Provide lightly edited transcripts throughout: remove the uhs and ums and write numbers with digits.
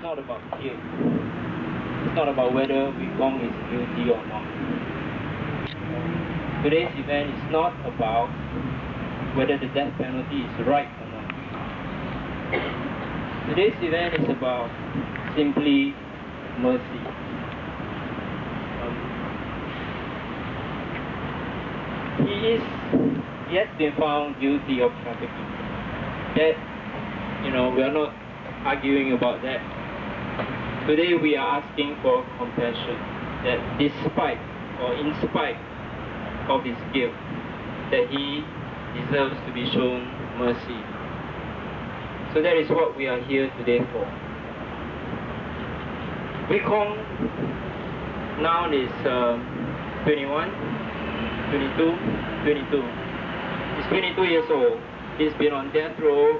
not about guilt. It's not about whether Wee Kong is guilty or not. Today's event is not about whether the death penalty is right or not. Today's event is about simply mercy. He has been found guilty of trafficking. That, we are not arguing about that. Today we are asking for compassion, that despite or in spite of his guilt, that he deserves to be shown mercy. So that is what we are here today for. Wee Kong now is 21, 22. He's 22 years old. He's been on death row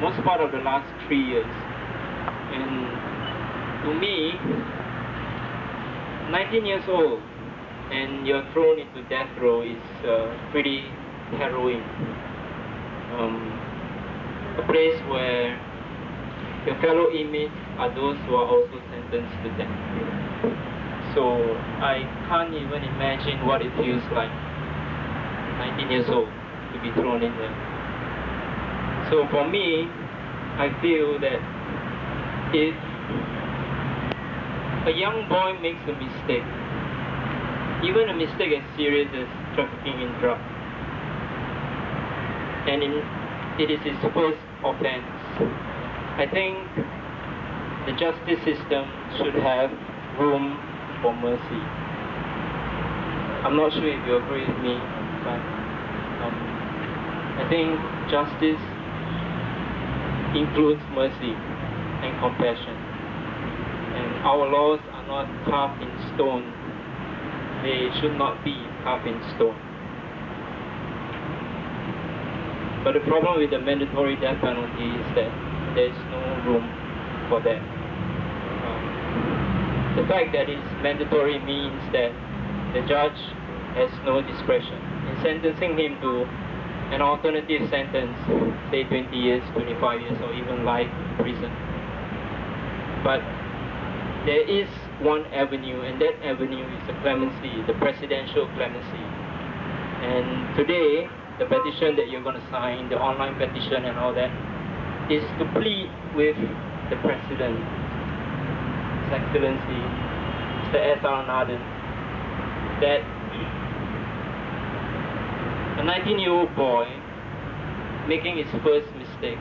most part of the last 3 years. And to me, 19 years old and you're thrown into death row is pretty harrowing. A place where your fellow inmates are those who are also sentenced to death. So I can't even imagine what it feels like, 19 years old, to be thrown in there. So for me, I feel that if a young boy makes a mistake, even a mistake as serious as trafficking in drugs, and it is his first offense, I think the justice system should have room for mercy. I'm not sure if you agree with me, but I think justice includes mercy and compassion. And our laws are not carved in stone. They should not be carved in stone. But the problem with the mandatory death penalty is that there is no room for that. The fact that it's mandatory means that the judge has no discretion in sentencing him to an alternative sentence, say 20 years, 25 years, or even life in prison. But there is one avenue, and that avenue is the clemency, the presidential clemency. And today, the petition that you're going to sign, the online petition and all that, is to plead with the President, His Excellency, Mr. S.R. Nathan, that a 19-year-old boy making his first mistake,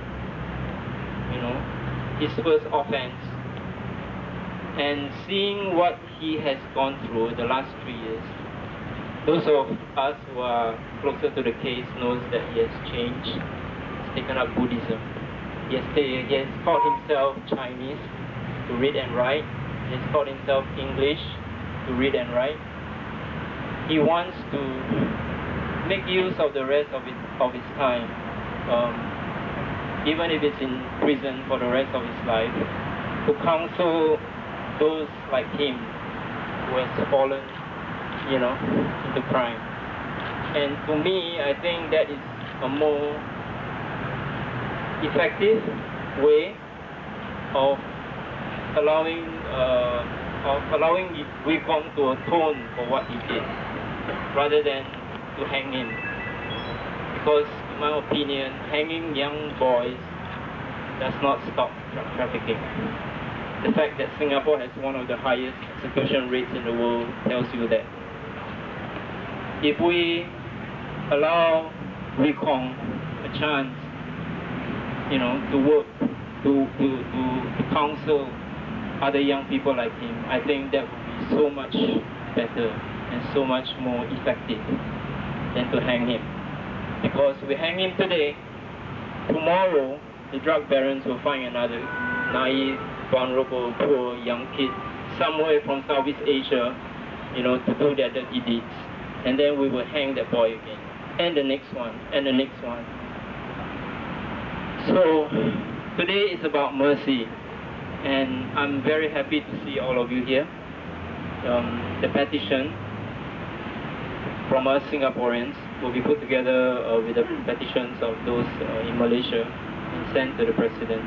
his first offense, and seeing what he has gone through the last 3 years, those of us who are closer to the case knows that he has changed. He's taken up Buddhism. He has taught himself Chinese to read and write. He has taught himself English to read and write. He wants to make use of the rest of his time, even if it's in prison for the rest of his life, to counsel those like him who has fallen, into crime. And to me, I think that is a more effective way of allowing Wee Kong to atone for what he did, rather than to hang him. Because, in my opinion, hanging young boys does not stop trafficking. The fact that Singapore has one of the highest execution rates in the world tells you that. If we allow Wee Kong a chance, to work, to counsel other young people like him, I think that would be so much better and so much more effective than to hang him. Because we hang him today, tomorrow the drug barons will find another naive, vulnerable, poor young kid somewhere from Southeast Asia, to do their dirty deeds. And then we will hang that boy again, and the next one, and the next one. So today is about mercy, and I'm very happy to see all of you here. The petition from us Singaporeans will be put together with the petitions of those in Malaysia and sent to the President.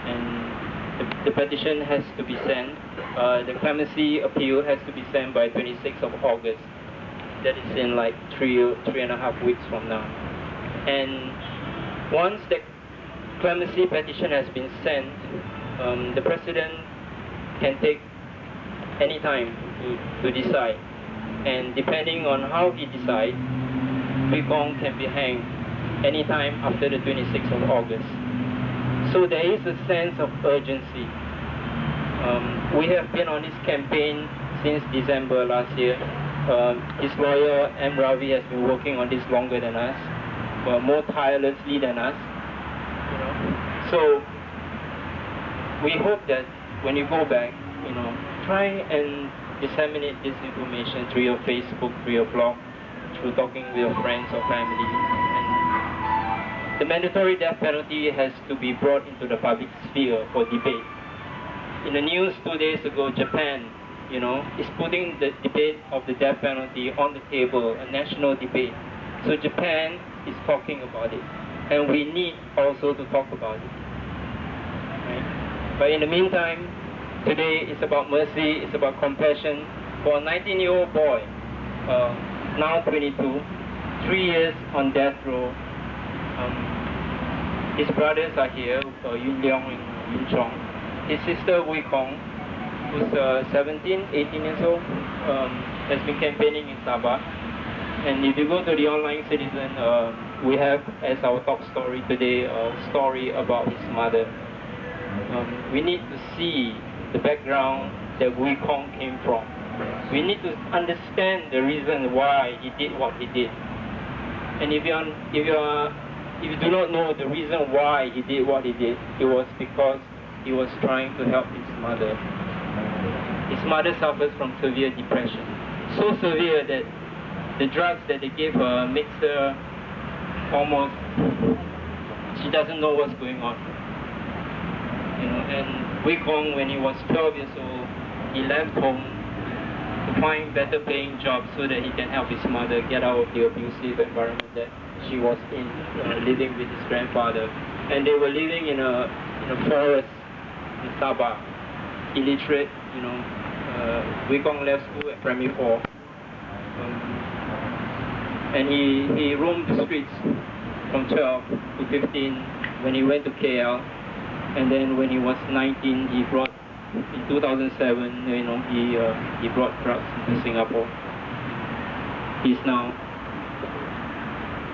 And the petition has to be sent. The clemency appeal has to be sent by 26th of August. That is in like three and a half weeks from now. And once the clemency petition has been sent, the president can take any time to decide. And depending on how he decides, Wee Kong can be hanged anytime after the 26th of August. So there is a sense of urgency. We have been on this campaign since December last year. His lawyer, M. Ravi, has been working on this longer than us, more tirelessly than us. So we hope that when you go back, try and disseminate this information through your Facebook, through your blog, through talking with your friends or family. And the mandatory death penalty has to be brought into the public sphere for debate. In the news 2 days ago, Japan, is putting the debate of the death penalty on the table, a national debate. So Japan is talking about it, and we need also to talk about it. Right? But in the meantime, today it's about mercy, it's about compassion for a 19-year-old boy, now 22, 3 years on death row. His brothers are here, Yun Leong and Yun Chong. His sister Wee Kong, who's 17, 18 years old, has been campaigning in Sabah. And if you go to the Online Citizen, we have as our top story today a story about his mother. We need to see the background that Wee Kong came from. We need to understand the reason why he did what he did. And if you do not know the reason why he did what he did, it was because he was trying to help his mother. His mother suffers from severe depression. So severe that the drugs that they gave her makes her almost, she doesn't know what's going on. And Wee Kong, when he was 12 years old, he left home to find better paying jobs so that he can help his mother get out of the abusive environment that she was in, living with his grandfather. And they were living in a forest in Sabah, illiterate. Wee Kong left school at primary 4. And he roamed the streets from 12 to 15 when he went to KL. And then when he was 19, he brought, in 2007, he brought drugs into Singapore. He's now,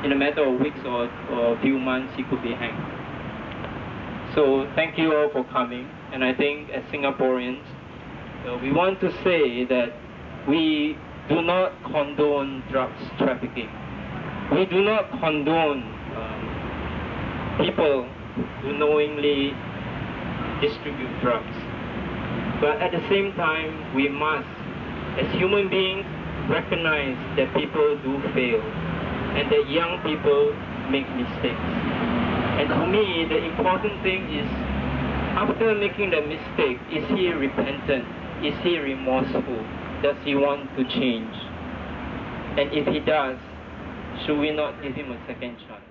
in a matter of weeks or a few months, he could be hanged. So thank you all for coming. And I think as Singaporeans, we want to say that we do not condone drugs trafficking. We do not condone people who knowingly distribute drugs. But at the same time, we must, as human beings, recognize that people do fail and that young people make mistakes. And to me, the important thing is, after making the mistake, is he repentant? Is he remorseful? Does he want to change? And if he does, should we not give him a second chance?